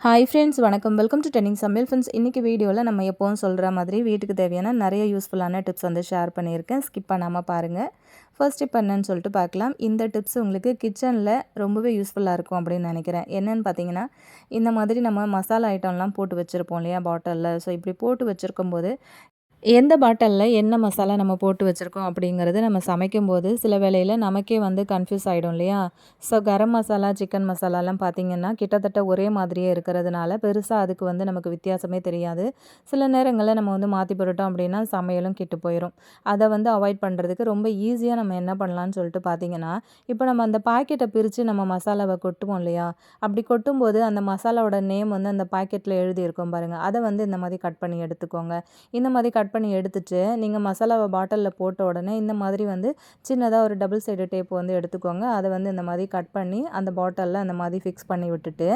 Hi friends, வணக்கம். Welcome to trending சமையல். Friends, இன்றைக்கி வீடியோவில் நம்ம எப்போவும் சொல்கிற மாதிரி வீட்டுக்கு தேவையான நிறைய யூஸ்ஃபுல்லான டிப்ஸ் வந்து ஷேர் பண்ணியிருக்கேன். ஸ்கிப் பண்ணாமல் பாருங்கள். ஃபர்ஸ்ட் டிப் என்னன்னு சொல்லிட்டு பார்க்கலாம். இந்த டிப்ஸ் உங்களுக்கு கிச்சனில் ரொம்பவே யூஸ்ஃபுல்லாக இருக்கும் அப்படின்னு நினைக்கிறேன். என்னென்னு பார்த்தீங்கன்னா, இந்த மாதிரி நம்ம மசாலா ஐட்டம்லாம் போட்டு வச்சுருப்போம் இல்லையா பாட்டிலில். ஸோ இப்படி போட்டு வச்சுருக்கும்போது எந்த பாட்டிலில் என்ன மசாலா நம்ம போட்டு வச்சுருக்கோம் அப்படிங்கிறது நம்ம சமைக்கும்போது சில வேளையில் நமக்கே வந்து கன்ஃப்யூஸ் ஆகிடும் இல்லையா? ஸோ கரம் மசாலா, சிக்கன் மசாலாலாம் பார்த்திங்கன்னா கிட்டத்தட்ட ஒரே மாதிரியே இருக்கிறதுனால பெருசாக அதுக்கு வந்து நமக்கு வித்தியாசமே தெரியாது. சில நேரங்களில் நம்ம வந்து மாற்றி போட்டுட்டோம் அப்படின்னா சமையலும் கெட்டு போயிடும். அதை வந்து அவாய்ட் பண்ணுறதுக்கு ரொம்ப ஈஸியாக நம்ம என்ன பண்ணலான்னு சொல்லிட்டு பார்த்தீங்கன்னா, இப்போ நம்ம அந்த பாக்கெட்டை பிரித்து நம்ம மசாலாவை கொட்டுவோம் இல்லையா? அப்படி கொட்டும்போது அந்த மசாலாவோட நேம் வந்து அந்த பாக்கெட்டில் எழுதியிருக்கும் பாருங்கள். அதை வந்து இந்த மாதிரி கட் பண்ணி எடுத்துக்கோங்க. இந்த மாதிரி கட் பண்ணி எடுத்துட்டு நீங்கள் மசாலாவை பாட்டிலில் போட்ட உடனே இந்த மாதிரி வந்து சின்னதாக ஒரு டபுள் சைடு டேப் வந்து எடுத்துக்கோங்க. அதை வந்து இந்த மாதிரி கட் பண்ணி அந்த பாட்டிலில் அந்த மாதிரி ஃபிக்ஸ் பண்ணி விட்டுட்டு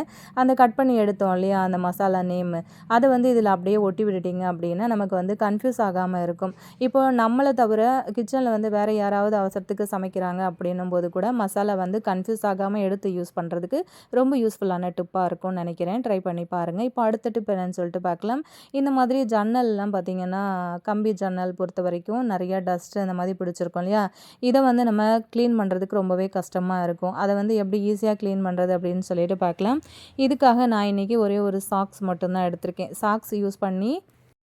அந்த கட் பண்ணி எடுத்தோம் இல்லையா அந்த மசாலா நேமு, அதை வந்து இதில் அப்படியே ஒட்டி விட்டுட்டிங்க அப்படின்னா நமக்கு வந்து கன்ஃப்யூஸ் ஆகாமல் இருக்கும். இப்போ நம்மளை தவிர கிச்சனில் வந்து வேறு யாராவது அவசரத்துக்கு சமைக்கிறாங்க அப்படின்னும் போது கூட மசாலா வந்து கன்ஃப்யூஸ் ஆகாமல் எடுத்து யூஸ் பண்ணுறதுக்கு ரொம்ப யூஸ்ஃபுல்லான டிப்பாக இருக்கும்னு நினைக்கிறேன். ட்ரை பண்ணி பாருங்கள். இப்போ அடுத்த டிப் என்னன்னு சொல்லிட்டு பார்க்கலாம். இந்த மாதிரி ஜன்னல்லாம் பார்த்திங்கன்னா கம்பி ஜன்னல் பொறுத்த வரைக்கும் நிறையா டஸ்ட்டு அந்த மாதிரி பிடிச்சிருக்கும் இல்லையா? இதை வந்து நம்ம க்ளீன் பண்ணுறதுக்கு ரொம்பவே கஷ்டமாக இருக்கும். அதை வந்து எப்படி ஈஸியாக க்ளீன் பண்ணுறது அப்படின்னு சொல்லிட்டு பார்க்கலாம். இதுக்காக நான் இன்றைக்கி ஒரே ஒரு சாக்ஸ் மட்டும்தான் எடுத்திருக்கேன். சாக்ஸ் யூஸ் பண்ணி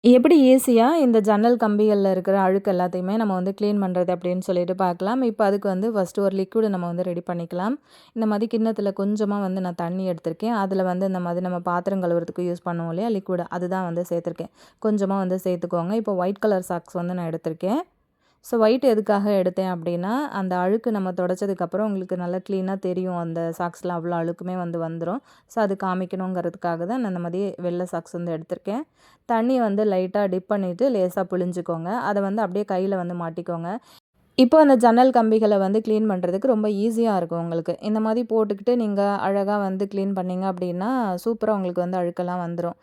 எப்படி ஈஸியாக இந்த ஜன்னல் கம்பிகளில் இருக்கிற அழுக்கு எல்லாத்தையுமே நம்ம வந்து க்ளீன் பண்ணுறது அப்படின்னு சொல்லிட்டு பார்க்கலாம். இப்போ அதுக்கு வந்து ஃபஸ்ட்டு ஒரு லிக்விடு நம்ம வந்து ரெடி பண்ணிக்கலாம். இந்த மாதிரி கிண்ணத்தில் கொஞ்சமாக வந்து நான் தண்ணி எடுத்திருக்கேன். அதில் வந்து இந்த மாதிரி நம்ம பாத்திரம் கழுவுறதுக்கு யூஸ் பண்ணுவோம் இல்லையா லிக்விடு, அதுதான் வந்து சேர்த்துருக்கேன். கொஞ்சமாக வந்து சேர்த்துக்கோங்க. இப்போ ஒயிட் கலர் சாக்ஸ் வந்து நான் எடுத்திருக்கேன். ஸோ ஒயிட் எதுக்காக எடுத்தேன் அப்படின்னா, அந்த அழுக்கு நம்ம துடைச்சதுக்கப்புறம் உங்களுக்கு நல்லா க்ளீனாக தெரியும். அந்த சாக்ஸில் அவ்வளோ அழுக்குமே வந்து வந்துடும். ஸோ அது காமிக்கணுங்கிறதுக்காக தான் நான் இந்த மாதிரி வெள்ளை சாக்ஸ் வந்து எடுத்திருக்கேன். தண்ணியை வந்து லைட்டாக டிப் பண்ணிவிட்டு லேசாக புழிஞ்சிக்கோங்க. அதை வந்து அப்படியே கையில் வந்து மாட்டிக்கோங்க. இப்போ அந்த ஜன்னல் கம்பிகளை வந்து க்ளீன் பண்ணுறதுக்கு ரொம்ப ஈஸியாக இருக்கும் உங்களுக்கு. இந்த மாதிரி போட்டுக்கிட்டு நீங்கள் அழகாக வந்து க்ளீன் பண்ணிங்க அப்படின்னா சூப்பராக உங்களுக்கு வந்து அழுக்கெல்லாம் வந்துடும்.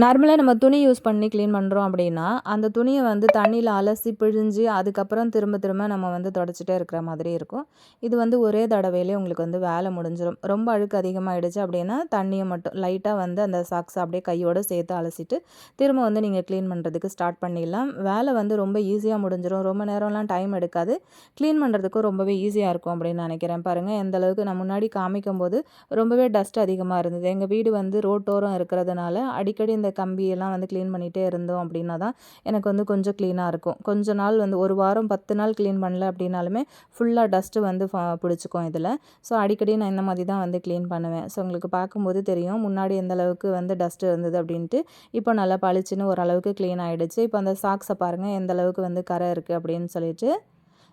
நார்மலாக நம்ம துணி யூஸ் பண்ணி க்ளீன் பண்ணுறோம் அப்படின்னா, அந்த துணியை வந்து தண்ணியில் அலசி பிழிஞ்சு அதுக்கப்புறம் திரும்ப திரும்ப நம்ம வந்து தொடச்சிட்டே இருக்கிற மாதிரி இருக்கும். இது வந்து ஒரே தடவையிலே உங்களுக்கு வந்து வேலை முடிஞ்சிடும். ரொம்ப அழுக்கு அதிகமாகிடுச்சு அப்படின்னா தண்ணியை மட்டும் லைட்டாக வந்து அந்த சாக்ஸ் அப்படியே கையோடு சேர்த்து அலசிட்டு திரும்ப வந்து நீங்கள் க்ளீன் பண்ணுறதுக்கு ஸ்டார்ட் பண்ணிடலாம். வேலை வந்து ரொம்ப ஈஸியாக முடிஞ்சிடும். ரொம்ப நேரம்லாம் டைம் எடுக்காது. க்ளீன் பண்ணுறதுக்கும் ரொம்பவே ஈஸியாக இருக்கும் அப்படின்னு நினைக்கிறேன். பாருங்கள் எந்த அளவுக்கு நான் முன்னாடி காமிக்கும்போது ரொம்பவே டஸ்ட் அதிகமாக இருந்தது. எங்கள் வீடு வந்து ரோட்டோரம் இருக்கிறதுனால அடிக்கடி இந்த கம்பியெல்லாம் வந்து க்ளீன் பண்ணிகிட்டே இருந்தோம் அப்படின்னா தான் எனக்கு வந்து கொஞ்சம் க்ளீனாக இருக்கும். கொஞ்ச நாள் வந்து ஒரு வாரம் 10 நாள் க்ளீன் பண்ணல அப்படின்னாலுமே ஃபுல்லாக டஸ்ட்டு வந்து பிடிச்சிக்கும் இதில். ஸோ அடிக்கடி நான் இந்த மாதிரி தான் வந்து க்ளீன் பண்ணுவேன். ஸோ உங்களுக்கு பார்க்கும்போது தெரியும் முன்னாடி எந்த அளவுக்கு வந்து டஸ்ட்டு இருந்தது அப்படின்ட்டு. இப்போ நல்லா பளிச்சுன்னு ஓரளவுக்கு க்ளீன் ஆகிடுச்சு. இப்போ அந்த சாக்ஸை பாருங்கள் எந்த அளவுக்கு வந்து கரை இருக்குது அப்படின்னு சொல்லிட்டு.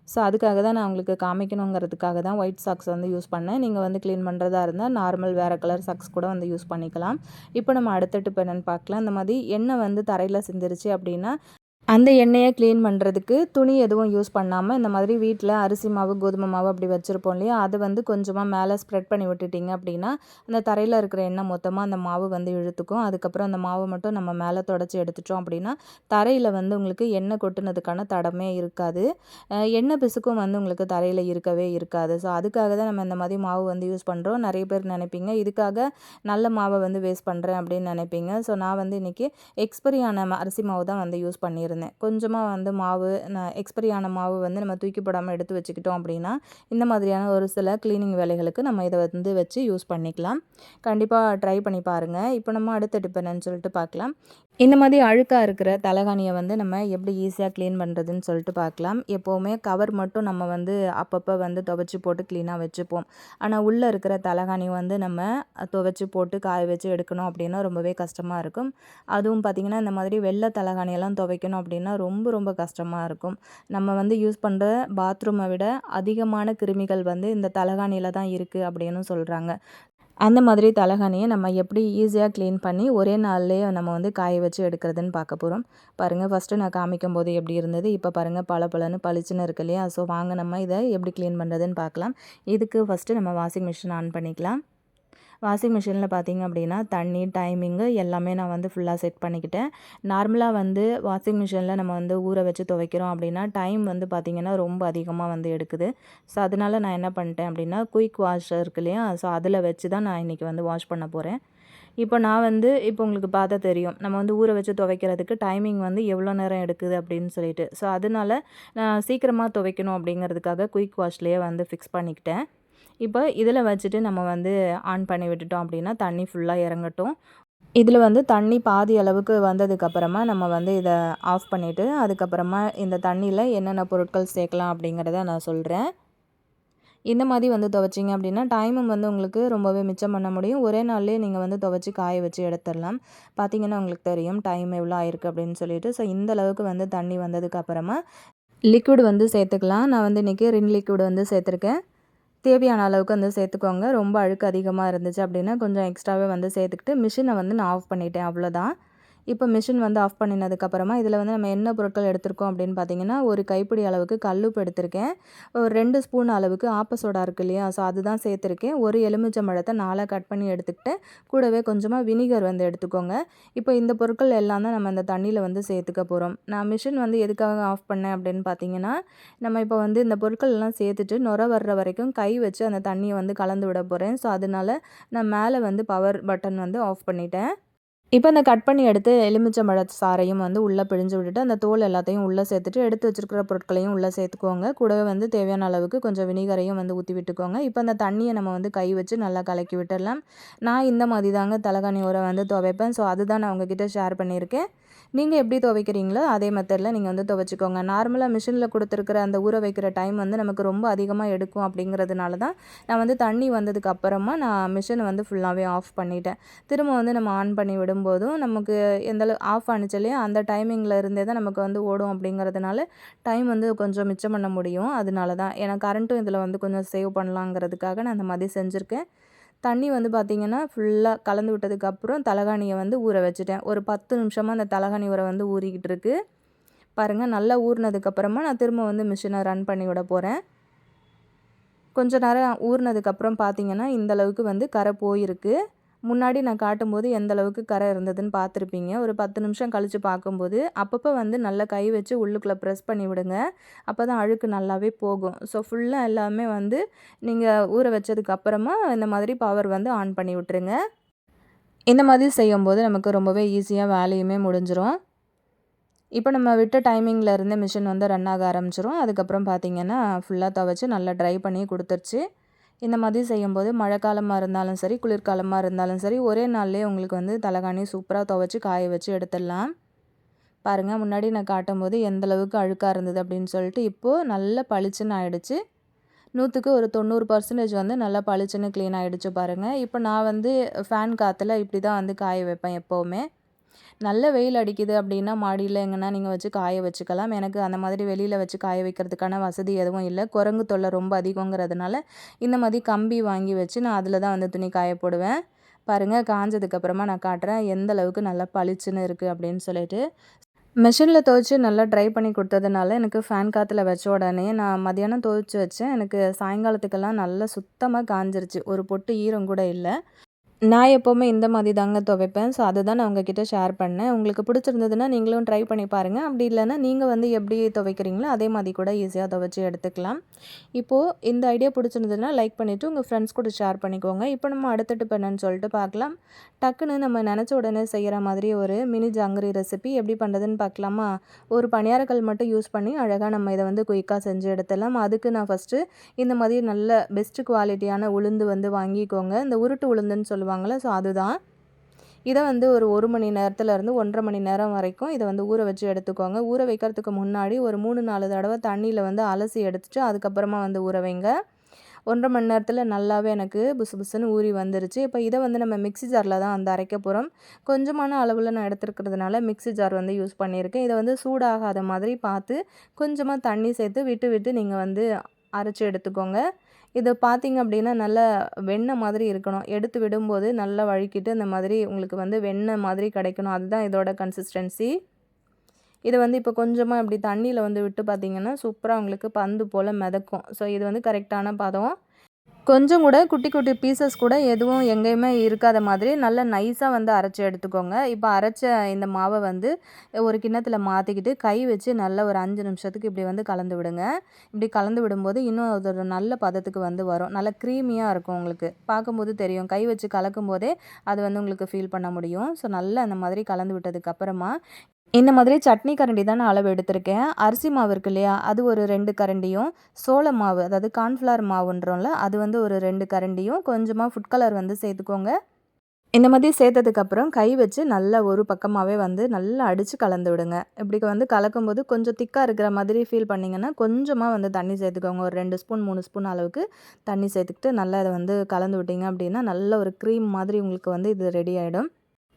ஸோ அதுக்காக தான் நான் உங்களுக்கு காமிக்கணுங்கிறதுக்காக தான் ஒயிட் சாக்ஸ் வந்து யூஸ் பண்ணேன். நீங்கள் வந்து க்ளீன் பண்ணுறதா இருந்தால் நார்மல் வேறு கலர் சாக்ஸ் கூட வந்து யூஸ் பண்ணிக்கலாம். இப்போ நம்ம அடுத்த டிப் என்னென்னு பார்க்கலாம். இந்த மாதிரி எண்ணெய் வந்து தரையில் சிந்திருச்சு அப்படின்னா அந்த எண்ணெயை க்ளீன் பண்ணுறதுக்கு துணி எதுவும் யூஸ் பண்ணாமல் இந்த மாதிரி வீட்டில் அரிசி மாவு, கோதுமை மாவு அப்படி வச்சுருப்போம் இல்லையா? அதை வந்து கொஞ்சமாக மேலே ஸ்ப்ரெட் பண்ணி விட்டுட்டிங்க அப்படின்னா அந்த தரையில் இருக்கிற எண்ணெய் மொத்தமாக அந்த மாவு வந்து இழுத்துக்கும். அதுக்கப்புறம் அந்த மாவை மட்டும் நம்ம மேலே தொடச்சி எடுத்துட்டோம் அப்படின்னா தரையில் வந்து உங்களுக்கு எண்ணெய் கொட்டுனதுக்கான தடமே இருக்காது. எண்ணெய் பிசுக்கும் வந்து உங்களுக்கு தரையில் இருக்கவே இருக்காது. ஸோ அதுக்காக தான் நம்ம இந்த மாதிரி மாவு வந்து யூஸ் பண்ணுறோம். நிறைய பேர் நினைப்பீங்க இதுக்காக நல்ல மாவை வந்து வேஸ்ட் பண்ணுறேன் அப்படின்னு நினைப்பீங்க. ஸோ நான் வந்து இன்றைக்கி எக்ஸ்பைரி ஆன அரிசி மாவு தான் வந்து யூஸ் பண்ணியிருந்தேன். கொஞ்சமாக வந்து மாவு எக்ஸ்பைரி ஆன மாவு வந்து நம்ம தூக்கி போடாமல் எடுத்து வச்சுக்கிட்டோம் அப்படின்னா இந்த மாதிரியான ஒரு சில க்ளீனிங் வேலைகளுக்கு நம்ம இதை வந்து வச்சு யூஸ் பண்ணிக்கலாம். கண்டிப்பாக ட்ரை பண்ணி பாருங்கள். இப்போ நம்ம அடுத்த டிப் என்னன்னு சொல்லிட்டு பார்க்கலாம். இந்த மாதிரி அழுக்காக இருக்கிற தலகாணியை வந்து நம்ம எப்படி ஈஸியாக க்ளீன் பண்ணுறதுன்னு சொல்லிட்டு பார்க்கலாம். எப்போவுமே கவர் மட்டும் நம்ம வந்து அப்பப்போ வந்து துவைச்சி போட்டு க்ளீனாக வச்சுப்போம். ஆனால் உள்ளே இருக்கிற தலகாணி வந்து நம்ம துவைச்சி போட்டு காய வச்சு எடுக்கணும் அப்படின்னா ரொம்பவே கஷ்டமாக இருக்கும். அதுவும் பார்த்திங்கன்னா இந்த மாதிரி வெள்ளை தலகாணியெல்லாம் துவைக்கணும் அப்படின்னா ரொம்ப ரொம்ப கஷ்டமாக இருக்கும். நம்ம வந்து யூஸ் பண்ணுற பாத்ரூமை விட அதிகமான கிருமிகள் வந்து இந்த தலகாணியில் தான் இருக்குது அப்படின்னு சொல்கிறாங்க. அந்த மாதிரி தலகாணியை நம்ம எப்படி ஈஸியாக க்ளீன் பண்ணி ஒரே நாள்லேயே நம்ம வந்து காய வச்சு எடுக்கிறதுன்னு பார்க்க போகிறோம். பாருங்கள் ஃபஸ்ட்டு நான் காமிக்கும்போது எப்படி இருந்தது, இப்போ பாருங்கள் பளபளன்னு பளிச்சுன்னு இருக்கு இல்லையா? ஸோ வாங்க நம்ம இதை எப்படி க்ளீன் பண்ணுறதுன்னு பார்க்கலாம். இதுக்கு ஃபஸ்ட்டு நம்ம வாஷிங் மிஷின் ஆன் பண்ணிக்கலாம். வாஷிங் மிஷினில் பார்த்திங்க அப்படின்னா தண்ணி, டைமிங்கு எல்லாமே நான் வந்து ஃபுல்லாக செட் பண்ணிக்கிட்டேன். நார்மலாக வந்து வாஷிங் மிஷினில் நம்ம வந்து ஊற வச்சு துவைக்கிறோம் அப்படின்னா டைம் வந்து பார்த்திங்கன்னா ரொம்ப அதிகமாக வந்து எடுக்குது. ஸோ அதனால் நான் என்ன பண்ணிட்டேன் அப்படின்னா குயிக் வாஷ் இருக்கு இல்லையா? ஸோ அதில் வச்சு தான் நான் இன்றைக்கி வந்து வாஷ் பண்ண போகிறேன். இப்போ நான் வந்து இப்போ உங்களுக்கு பார்த்தா தெரியும். நம்ம வந்து ஊற வச்சு துவைக்கிறதுக்கு டைமிங் வந்து எவ்வளோ நேரம் எடுக்குது அப்படின்னு சொல்லிட்டு. ஸோ, அதனால நான் சீக்கிரமா துவைக்கணும் அப்படிங்கிறதுக்காக குயிக் வாஷ்லேயே வந்து ஃபிக்ஸ் பண்ணிக்கிட்டேன். இப்போ இதில வச்சுட்டு நம்ம வந்து ஆன் பண்ணி விட்டுட்டோம் அப்படின்னா, தண்ணி ஃபுல்லா இறங்கட்டும். இதில வந்து தண்ணி பாதி அளவுக்கு வந்ததுக்கப்புறமா நம்ம வந்து இத ஆஃப் பண்ணிவிட்டு, அதுக்கப்புறமா இந்த தண்ணியில என்னென்ன பொருட்கள் சேர்க்கலாம் அப்படிங்கிறத நான் சொல்றேன். இந்த மாதிரி வந்து துவைச்சிங்க அப்படின்னா டைமும் வந்து உங்களுக்கு ரொம்பவே மிச்சம் பண்ண முடியும். ஒரே நாள்லேயே நீங்கள் வந்து துவைச்சி காய வச்சு எடுத்துடலாம். பார்த்தீங்கன்னா உங்களுக்கு தெரியும் டைம் எவ்வளோ ஆயிருக்கு அப்படின்னு சொல்லிட்டு. ஸோ இந்த அளவுக்கு வந்து தண்ணி வந்ததுக்கப்புறமா லிக்விட் வந்து சேர்த்துக்கலாம். நான் வந்து இன்றைக்கி ரின் லிக்விட் வந்து சேர்த்துருக்கேன். தேவையான அளவுக்கு வந்து சேர்த்துக்கோங்க. ரொம்ப அழுக்கு அதிகமாக இருந்துச்சு அப்படின்னா கொஞ்சம் எக்ஸ்ட்ராவே வந்து சேர்த்துக்கிட்டு மிஷினை வந்து நான் ஆஃப் பண்ணிட்டேன் அவ்வளோதான். இப்போ மிஷின் வந்து ஆஃப் பண்ணினதுக்கப்புறமா இதில் வந்து நம்ம என்ன பொருட்கள் எடுத்திருக்கோம் அப்படின்னு பார்த்தீங்கன்னா, ஒரு கைப்பிடி அளவுக்கு கல்லுப்பு எடுத்திருக்கேன். ஒரு 2 ஸ்பூன் அளவுக்கு ஆப்ப சோடா இருக்கு இல்லையா? ஸோ அதுதான் சேர்த்துருக்கேன். ஒரு எலுமிச்சம்பழத்த 4ஆ கட் பண்ணி எடுத்துக்கிட்டேன். கூடவே கொஞ்சமாக வினிகர் வந்து எடுத்துக்கோங்க. இப்போ இந்த பொருட்கள் எல்லாம் தான் நம்ம இந்த தண்ணியில் வந்து சேர்த்துக்க போகிறோம். நான் மிஷின் வந்து எதுக்காக ஆஃப் பண்ணேன் அப்படின்னு பார்த்தீங்கன்னா, நம்ம இப்போ வந்து இந்த பொருட்கள் எல்லாம் சேர்த்துட்டு நுர வர்ற வரைக்கும் கை வச்சு அந்த தண்ணியை வந்து கலந்து விட போகிறேன். ஸோ அதனால நான் மேலே வந்து பவர் பட்டன் வந்து ஆஃப் பண்ணிட்டேன். இப்போ இந்த கட் பண்ணி எடுத்து எலுமிச்சம்பழ சாறையும் வந்து உள்ளே பிழிஞ்சு விட்டுட்டு, அந்த தோல் எல்லாத்தையும் உள்ளே சேர்த்துட்டு, எடுத்து வச்சிருக்கிற பொருட்களையும் உள்ளே சேர்த்துக்கோங்க. கூடவே வந்து தேவையான அளவுக்கு கொஞ்சம் வினிகரையும் வந்து ஊற்றி விட்டுக்கோங்க. இப்போ அந்த தண்ணியை நம்ம வந்து கை வச்சு நல்லா கலக்கி விட்டுடலாம். நான் இந்த மாதிரி தாங்க தலகாணி உரம் வந்து துவைப்பேன். ஸோ அதுதான் நான் உங்ககிட்ட ஷேர் பண்ணியிருக்கேன். நீங்கள் எப்படி துவைக்கிறீங்களோ அதே மெத்தடில் நீங்கள் வந்து துவைச்சிக்கோங்க. நார்மலாக மிஷினில் கொடுத்துருக்கிற அந்த ஊற வைக்கிற டைம் வந்து நமக்கு ரொம்ப அதிகமாக எடுக்கும் அப்படிங்கிறதுனால தான் நான் வந்து தண்ணி வந்ததுக்கு அப்புறமா நான் மிஷினை வந்து ஃபுல்லாகவே ஆஃப் பண்ணிட்டேன். திரும்ப வந்து நம்ம ஆன் பண்ணி விடும்போதும் நமக்கு எந்தளவு ஆஃப் ஆனுச்சு இல்லையா அந்த டைமிங்கில் இருந்தே தான் நமக்கு வந்து ஓடும் அப்படிங்கிறதுனால டைம் வந்து கொஞ்சம் மிச்சம் பண்ண முடியும். அதனால தான் ஏன்னா கரண்ட்டும் இதில் வந்து கொஞ்சம் சேவ் பண்ணலாங்கிறதுக்காக நான் அந்த மாதிரி செஞ்சுருக்கேன். தண்ணி வந்து பார்த்திங்கன்னா ஃபுல்லாக கலந்து விட்டதுக்கப்புறம் தலகாணியை வந்து ஊற வச்சுட்டேன். ஒரு 10 நிமிஷமாக அந்த தலகாணி ஊற வந்து ஊறிக்கிட்டு இருக்கு. பாருங்கள் நல்லா ஊறினதுக்கப்புறமா நான் திரும்ப வந்து மிஷினை ரன் பண்ணி விட போகிறேன். கொஞ்ச நேரம் ஊறினதுக்கப்புறம் பார்த்திங்கன்னா இந்த அளவுக்கு வந்து கரை போயிருக்கு. முன்னாடி நான் காட்டும்போது எந்த அளவுக்கு கரை இருந்ததுன்னு பார்த்துருப்பீங்க. ஒரு 10 நிமிஷம் கழித்து பார்க்கும்போது அப்பப்போ வந்து நல்லா கை வச்சு உள்ளுக்குள்ளே ப்ரெஸ் பண்ணி விடுங்க. அப்போ தான் அழுக்கு நல்லாவே போகும். ஸோ ஃபுல்லாக எல்லாமே வந்து நீங்கள் ஊற வச்சதுக்கப்புறமா இந்த மாதிரி பவர் வந்து ஆன் பண்ணி விட்டுருங்க. இந்த மாதிரி செய்யும்போது நமக்கு ரொம்பவே ஈஸியாக வேலையுமே முடிஞ்சிரும். இப்போ நம்ம விட்ட டைமிங்கில் இருந்து மிஷின் வந்து ரன் ஆக ஆரம்பிச்சிரும். அதுக்கப்புறம் பார்த்திங்கன்னா ஃபுல்லாக துவைச்சி நல்லா ட்ரை பண்ணி கொடுத்துருச்சு. இந்த மாதிரி செய்யும்போது மழைக்காலமாக இருந்தாலும் சரி, குளிர்காலமாக இருந்தாலும் சரி, ஒரே நாள்லேயே உங்களுக்கு வந்து தலகாணி சூப்பராக துவைச்சி காய வச்சு எடுத்துடலாம். பாருங்கள் முன்னாடி நான் காட்டும்போது எந்த அளவுக்கு அழுக்காக இருந்தது அப்படின்னு சொல்லிட்டு இப்போது நல்லா பளிச்சுன்னு ஆயிடுச்சு. 100க்கு ஒரு 90% வந்து நல்லா பளிச்சுன்னு க்ளீன் ஆகிடுச்சு பாருங்கள். இப்போ நான் வந்து ஃபேன் காற்றுல இப்படி தான் வந்து காய வைப்பேன் எப்போவுமே. நல்ல வெயில் அடிக்குது அப்படின்னா மாடியில் எங்கன்னா நீங்கள் வச்சு காய வச்சுக்கலாம். எனக்கு அந்த மாதிரி வெளியில் வச்சு காய வைக்கிறதுக்கான வசதி எதுவும் இல்லை. குரங்கு தொல்லை ரொம்ப அதிகங்கிறதுனால இந்த மாதிரி கம்பி வாங்கி வச்சு நான் அதில் தான் வந்து துணி காய போடுவேன். பாருங்கள் காஞ்சதுக்கப்புறமா நான் காட்டுறேன் எந்த அளவுக்கு நல்லா பளிச்சுன்னு இருக்குது அப்படின்னு சொல்லிட்டு. மிஷினில் துவைச்சி நல்லா ட்ரை பண்ணி கொடுத்ததுனால எனக்கு ஃபேன் காற்றுல வச்ச உடனே நான் மதியானம் துவைச்சி வச்சேன். எனக்கு சாயங்காலத்துக்கெல்லாம் நல்லா சுத்தமாக காஞ்சிருச்சு. ஒரு பொட்டு ஈரம் கூட இல்லை. நான் எப்போவுமே இந்த மாதிரி தாங்க துவைப்பேன். ஸோ அதுதான் நான் உங்ககிட்ட ஷேர் பண்ணேன். உங்களுக்கு பிடிச்சிருந்ததுன்னா நீங்களும் ட்ரை பண்ணி பாருங்கள். அப்படி இல்லைன்னா நீங்கள் வந்து எப்படி துவைக்கிறீங்களோ அதே மாதிரி கூட ஈஸியாக துவைச்சி எடுத்துக்கலாம். இப்போது இந்த ஐடியா பிடிச்சிருந்ததுன்னா லைக் பண்ணிவிட்டு உங்கள் ஃப்ரெண்ட்ஸ் கூட ஷேர் பண்ணிக்கோங்க. இப்போ நம்ம அடுத்த டிப் என்னன்னு சொல்லிட்டு பார்க்கலாம். டக்குன்னு நம்ம நினச்ச உடனே செய்கிற மாதிரி ஒரு மினி ஜாங்கிரி ரெசிபி எப்படி பண்ணுறதுன்னு பார்க்கலாமா? ஒரு பணியாரக்கல் மட்டும் யூஸ் பண்ணி அழகாக நம்ம இதை வந்து குயிக்காக செஞ்சு எடுத்துடலாம். அதுக்கு நான் ஃபஸ்ட்டு இந்த மாதிரி நல்ல பெஸ்ட் குவாலிட்டியான உளுந்து வந்து வாங்கிக்கோங்க. இந்த உருட்டு உளுந்துன்னு சொல்லுவாங்கள்ல, ஸோ அதுதான். இதை வந்து ஒரு 1 மணி நேரத்துலேருந்து 1 1/2 மணி நேரம் வரைக்கும் இதை வந்து ஊற வச்சு எடுத்துக்கோங்க. ஊற வைக்கிறதுக்கு முன்னாடி ஒரு 3 4 தடவை தண்ணியில் வந்து அலசி எடுத்துட்டு அதுக்கப்புறமா வந்து ஊற வைங்க. 1 1/2 மணி நேரத்தில் நல்லாவே எனக்கு புசு புசுன்னு ஊறி வந்துருச்சு. இப்போ இதை வந்து நம்ம மிக்ஸி ஜாரில் தான் வந்து அரைக்க போகிறோம். கொஞ்சமான அளவில் நான் எடுத்துருக்கிறதுனால மிக்ஸி ஜார் வந்து யூஸ் பண்ணியிருக்கேன். இதை வந்து சூடாகாத மாதிரி பார்த்து கொஞ்சமாக தண்ணி சேர்த்து விட்டு விட்டு நீங்கள் வந்து அரைச்சி எடுத்துக்கோங்க. இதை பார்த்தீங்க அப்படின்னா நல்லா வெண்ணெய் மாதிரி இருக்கணும். எடுத்து விடும்போது நல்லா வழுக்கிட்டு இந்த மாதிரி உங்களுக்கு வந்து வெண்ணெய் மாதிரி கிடைக்கணும். அதுதான் இதோட கன்சிஸ்டன்சி. இதை வந்து இப்போ கொஞ்சமாக இப்படி தண்ணியில் வந்து விட்டு பார்த்தீங்கன்னா சூப்பராக உங்களுக்கு பந்து போல் மிதக்கும். ஸோ இது வந்து கரெக்டான பதம். கொஞ்சம் கூட குட்டி குட்டி பீசஸ் கூட எதுவும் எங்கேயுமே இருக்காத மாதிரி நல்லா நைஸாக வந்து அரைச்சி எடுத்துக்கோங்க. இப்போ அரைச்ச இந்த மாவை வந்து ஒரு கிண்ணத்தில் மாற்றிக்கிட்டு கை வச்சு நல்லா ஒரு 5 நிமிஷத்துக்கு இப்படி வந்து கலந்து விடுங்க. இப்படி கலந்து விடும்போது இன்னும் அது ஒரு நல்ல பதத்துக்கு வந்து வரும். நல்லா க்ரீமியாக இருக்கும் உங்களுக்கு. பார்க்கும்போது தெரியும். கை வச்சு கலக்கும் போதே அது வந்து உங்களுக்கு ஃபீல் பண்ண முடியும். ஸோ நல்லா அந்த மாதிரி கலந்து விட்டதுக்கப்புறமா இந்த மாதிரி சட்னி கரண்டி தான் நான் அளவு எடுத்திருக்கேன். அரிசி மாவு இருக்கு இல்லையா? அது ஒரு 2 கரண்டியும், சோள மாவு அதாவது கார்ன்ஃப்ளவர் மாவுன்றோம்ல, அது வந்து ஒரு 2 கரண்டியும், கொஞ்சமா ஃபுட் கலர் வந்து சேர்த்துக்கோங்க. இந்த மாதிரி சேர்த்ததுக்கப்புறம் கை வச்சு நல்லா ஒரு பக்கமாவே வந்து நல்லா அடிச்சு கலந்து விடுங்க. இப்படி வந்து கலக்கும்போது கொஞ்சம் திக்கா இருக்கிற மாதிரி ஃபீல் பண்ணீங்கன்னா, கொஞ்சமா வந்து தண்ணி சேர்த்துக்கோங்க. ஒரு 2 ஸ்பூன், 3 ஸ்பூன் அளவுக்கு தண்ணி சேர்த்துக்கிட்டு நல்லா இத வந்து கலந்து விட்டீங்க அப்படின்னா, நல்ல ஒரு க்ரீம் மாதிரி உங்களுக்கு வந்து இது ரெடி ஆயிடும்.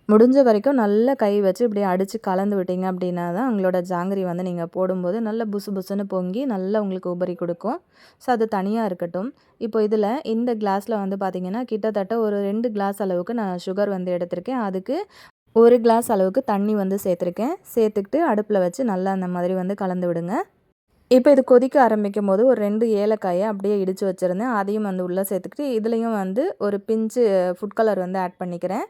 முடிஞ்ச வரைக்கும் நல்லா கை வச்சு இப்படியே அடித்து கலந்து விட்டீங்க அப்படின்னா தான் உங்களோட ஜாங்கிரி வந்து நீங்கள் போடும்போது நல்ல புசு புசுன்னு பொங்கி நல்லா உங்களுக்கு உபரி கொடுக்கும். ஸோ அது தனியாக இருக்கட்டும். இப்போ இதில் இந்த கிளாஸில் வந்து பார்த்திங்கன்னா கிட்டத்தட்ட ஒரு 2 கிளாஸ் அளவுக்கு நான் சுகர் வந்து எடுத்திருக்கேன். அதுக்கு 1 கிளாஸ் அளவுக்கு தண்ணி வந்து சேர்த்துருக்கேன். சேர்த்துக்கிட்டு அடுப்பில் வச்சு நல்லா அந்த மாதிரி வந்து கலந்து விடுங்க. இப்போ இது கொதிக்க ஆரம்பிக்கும் போது ஒரு 2 ஏலக்காயை அப்படியே இடித்து வச்சுருந்தேன். அதையும் வந்து உள்ளே சேர்த்துக்கிட்டு இதுலேயும் வந்து ஒரு பிஞ்சு ஃபுட் கலர் வந்து ஆட் பண்ணிக்கிறேன்.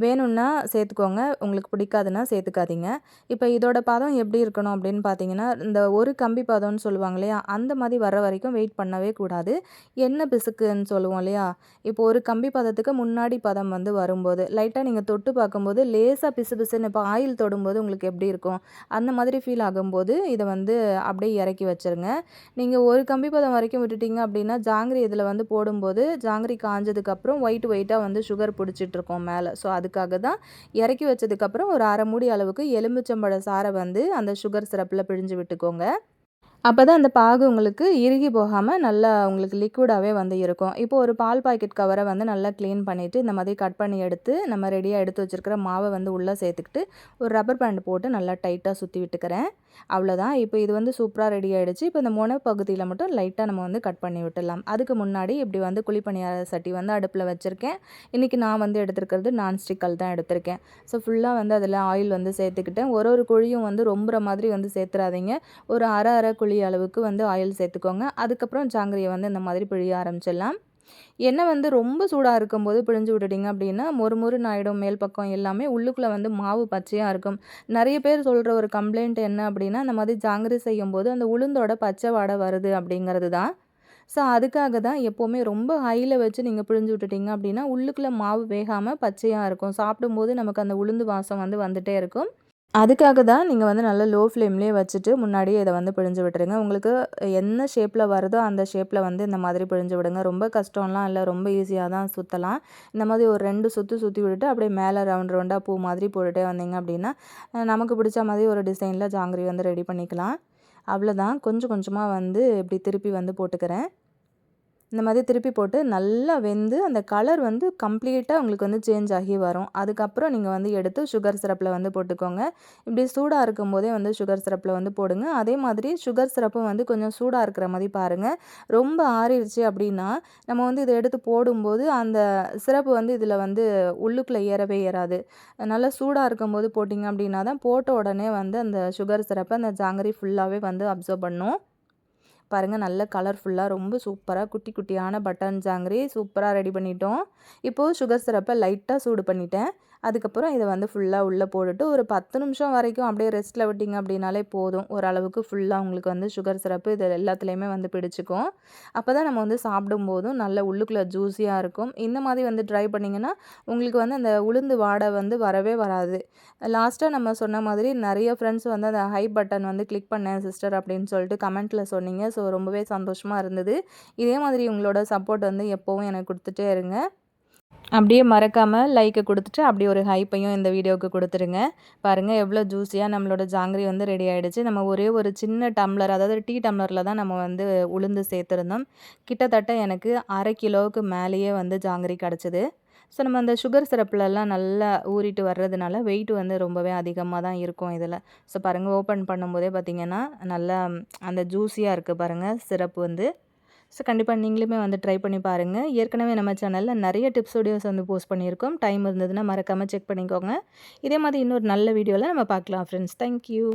வேணும்னா சேர்த்துக்கோங்க. உங்களுக்கு பிடிக்காதுன்னா சேர்த்துக்காதீங்க. இப்போ இதோட பதம் எப்படி இருக்கணும் அப்படின்னு பார்த்தீங்கன்னா, இந்த ஒரு கம்பி பதம்னு சொல்லுவாங்க இல்லையா? அந்த மாதிரி வர வரைக்கும் வெயிட் பண்ணவே கூடாது. எண்ணெய் பிசுக்குன்னு சொல்லுவோம் இல்லையா? இப்போ ஒரு கம்பி பதத்துக்கு முன்னாடி பதம் வந்து வரும்போது, லைட்டா நீங்க தொட்டு பார்க்கும்போது லேசா பிசுபிசுன்னு இப்போ ஆயில் தொடும்போது உங்களுக்கு எப்படி இருக்கும்? அந்த மாதிரி ஃபீல் ஆகும்போது, இத வந்து அப்படியே இறக்கி வச்சுருங்க. நீங்க ஒரு கம்பி பதம் வரைக்கும் விட்டுட்டீங்க அப்படின்னா, ஜாங்கிரி இதில வந்து போடும்போது, ஜாங்கிரி காஞ்சதுக்கப்புறம் ஒயிட்டா வந்து சுகர் பிடிச்சிட்ருக்கும் மேல. ஸோ அதுக்காக தான் இறக்கி வச்சதுக்கப்புறம் ஒரு 1/2 மூடி அளவுக்கு எலுமிச்சம்பழ சாறை வந்து அந்த சுகர் சிரப்பில பிழிஞ்சு விட்டுக்கோங்க. அப்பதான் அந்த பாகு உங்களுக்கு இறுகி போகாம நல்லா உங்களுக்கு லிக்விடாவே வந்து இருக்கும். இப்போ ஒரு பால் பாக்கெட் கவர வந்து நல்லா கிளீன் பண்ணிட்டு, இந்த மாதிரி கட் பண்ணி எடுத்து, நம்ம ரெடியா எடுத்து வச்சிருக்கிற மாவ வந்து உள்ள சேர்த்துக்கிட்டு, ஒரு ரப்பர் பேண்ட் போட்டு நல்லா டைட்டா சுத்தி விட்டுக்கிறேன். அவ்வளோதான். இப்போ இது வந்து சூப்பரா ரெடி ஆயிடுச்சு. இப்போ இந்த மொன பகுதியில மட்டும் லைட்டா நம்ம வந்து கட் பண்ணி விட்டுடலாம். அதுக்கு முன்னாடி இப்படி வந்து குழிப்பணியார சட்டி வந்து அடுப்புல வச்சிருக்கேன். இன்னைக்கு நான் வந்து எடுத்திருக்கிறது நான்ஸ்டிக் கல் தான் எடுத்திருக்கேன். ஸோ ஃபுல்லா வந்து அதில ஆயில் வந்து சேர்த்துக்கிட்டேன். ஒரு ஒரு குழியும் வந்து ரொம்புற மாதிரி வந்து சேர்த்துறாதீங்க. ஒரு அரை குழி அளவுக்கு வந்து ஆயில் சேர்த்துக்கோங்க. அதுக்கப்புறம் ஜாங்கிரியை வந்து இந்த மாதிரி பிழிய ஆரம்பிச்சிடலாம். எண்ணெய் வந்து ரொம்ப சூடாக இருக்கும்போது பிழிஞ்சு விட்டுட்டிங்க அப்படின்னா மொறுமொறுன்னு ஆயிடும் மேல் பக்கம் எல்லாமே. உள்ளுக்குள்ளே வந்து மாவு பச்சையாக இருக்கும். நிறைய பேர் சொல்கிற ஒரு கம்ப்ளைண்ட் என்ன அப்படின்னா, அந்த மாதிரி ஜாங்கிரி செய்யும்போது அந்த உளுந்தோட பச்சை வாடை வருது அப்படிங்கிறது தான். ஸோ அதுக்காக தான் எப்போவுமே ரொம்ப ஹையில் வச்சு நீங்கள் பிழிஞ்சு விட்டுட்டீங்க அப்படின்னா, உள்ளுக்குள்ளே மாவு வேகாமல் பச்சையாக இருக்கும். சாப்பிடும்போது நமக்கு அந்த உளுந்து வாசம் வந்து வந்துட்டே இருக்கும். அதுக்காக தான் நீங்க வந்து நல்லா லோ ஃப்ளேம்லயே வச்சுட்டு, முன்னாடியே இத வந்து பிழிஞ்சு விட்டுருங்க. உங்களுக்கு என்ன ஷேப்ல வருதோ, அந்த ஷேப்ல வந்து இந்த மாதிரி பிழிஞ்சு விடுங்க. ரொம்ப கஷ்டம்லாம் இல்ல. ரொம்ப ஈஸியா தான் சுத்தலாம். இந்த மாதிரி ஒரு 2 சுத்து சுத்தி விட்டுட்டு, அப்படியே மேல ரவுண்ட் ரவுண்டா பூ மாதிரி போட்டுட்டே வந்தீங்க அப்படின்னா, நமக்கு பிடிச்ச மாதிரி ஒரு டிசைன்ல ஜாங்கிரி வந்து ரெடி பண்ணிக்கலாம். அவ்வளோதான். கொஞ்சம் கொஞ்சமா வந்து இப்படி திருப்பி வந்து போட்டுக்கிறேன். இந்த மாதிரி திருப்பி போட்டு நல்லா வெந்து அந்த கலர் வந்து கம்ப்ளீட்டாக உங்களுக்கு வந்து சேஞ்ச் ஆகி வரும். அதுக்கப்புறம் நீங்கள் வந்து எடுத்து சுகர் சிரப்பில் வந்து போட்டுக்கோங்க. இப்படி சூடாக இருக்கும்போதே வந்து சுகர் சிரப்பில் வந்து போடுங்க. அதே மாதிரி சுகர் சிரப்பும் வந்து கொஞ்சம் சூடாக இருக்கிற மாதிரி பாருங்கள். ரொம்ப ஆறிடுச்சு அப்படின்னா நம்ம வந்து இதை எடுத்து போடும்போது அந்த சிரப்பு வந்து இதில் வந்து உள்ளுக்குள்ளே ஏறவே ஏறாது. நல்லா சூடாக இருக்கும்போது போட்டிங்க அப்படின்னா தான் போட்ட உடனே வந்து அந்த சுகர் சிரப்பை அந்த ஜாங்கரி ஃபுல்லாகவே வந்து அப்சர்வ் பண்ணும். பாருங்கள் நல்ல கலர்ஃபுல்லாக ரொம்ப சூப்பராக குட்டி குட்டியான பட்டன் ஜாங்கிரி சூப்பராக ரெடி பண்ணிட்டோம். இப்போது சுகர் சிரப்பை லைட்டாக சூடு பண்ணிட்டேன். அதுக்கப்புறம் இதை வந்து ஃபுல்லாக உள்ளே போட்டுட்டு ஒரு 10 நிமிஷம் வரைக்கும் அப்படியே ரெஸ்ட்டில் விட்டிங்க அப்படின்னாலே போதும். ஓரளவுக்கு ஃபுல்லாக உங்களுக்கு வந்து சுகர் சிரப்பு இது எல்லாத்துலேயுமே வந்து பிடிச்சிக்கும். அப்போ தான் நம்ம வந்து சாப்பிடும்போதும் நல்ல உள்ளுக்குள்ளே ஜூஸியாக இருக்கும். இந்த மாதிரி வந்து ட்ரை பண்ணிங்கன்னா உங்களுக்கு வந்து அந்த உளுந்து வாடை வந்து வரவே வராது. லாஸ்ட்டாக நம்ம சொன்ன மாதிரி நிறைய ஃப்ரெண்ட்ஸ் வந்து அந்த ஹை பட்டன் வந்து கிளிக் பண்ணேன் சிஸ்டர் அப்படின்னு சொல்லிட்டு கமெண்ட்டில் சொன்னீங்க. ஸோ ரொம்பவே சந்தோஷமாக இருந்தது. இதே மாதிரி உங்களோட சப்போர்ட் வந்து எப்போவும் எனக்கு கொடுத்துட்டே இருங்க. அப்படியே மறக்காமல் லைக்கை கொடுத்துட்டு அப்படியே ஒரு ஹைப்பையும் இந்த வீடியோவுக்கு கொடுத்துருங்க. பாருங்கள் எவ்வளோ ஜூஸியாக நம்மளோட ஜாங்கிரி வந்து ரெடி ஆகிடுச்சு. நம்ம ஒரே ஒரு சின்ன டம்ளர் அதாவது டீ டம்ளரில் தான் நம்ம வந்து உளுந்து சேர்த்துருந்தோம். கிட்டத்தட்ட எனக்கு 1/2 கிலோவுக்கு மேலேயே வந்து ஜாங்கிரி கிடச்சிது. ஸோ நம்ம அந்த சுகர் சிரப்புலலாம் நல்லா ஊறிட்டு வர்றதுனால வெயிட் வந்து ரொம்பவே அதிகமாக தான் இருக்கும் இதில். ஸோ பாருங்கள் ஓப்பன் பண்ணும்போதே பார்த்திங்கன்னா நல்லா அந்த ஜூஸியாக இருக்குது பாருங்கள் சிரப்பு வந்து. ஸோ கண்டிப்பாக நீங்களுமே வந்து ட்ரை பண்ணி பாருங்கள். ஏற்கனவே நம்ம சேனலில் நிறைய டிப்ஸ் வீடியோஸ் வந்து போஸ்ட் பண்ணியிருக்கோம். டைம் இருந்ததுன்னா மறக்காமல் செக் பண்ணிக்கோங்க. இதே மாதிரி இன்னொரு நல்ல வீடியோவில் நம்ம பார்க்கலாம் ஃப்ரெண்ட்ஸ். தேங்க்யூ.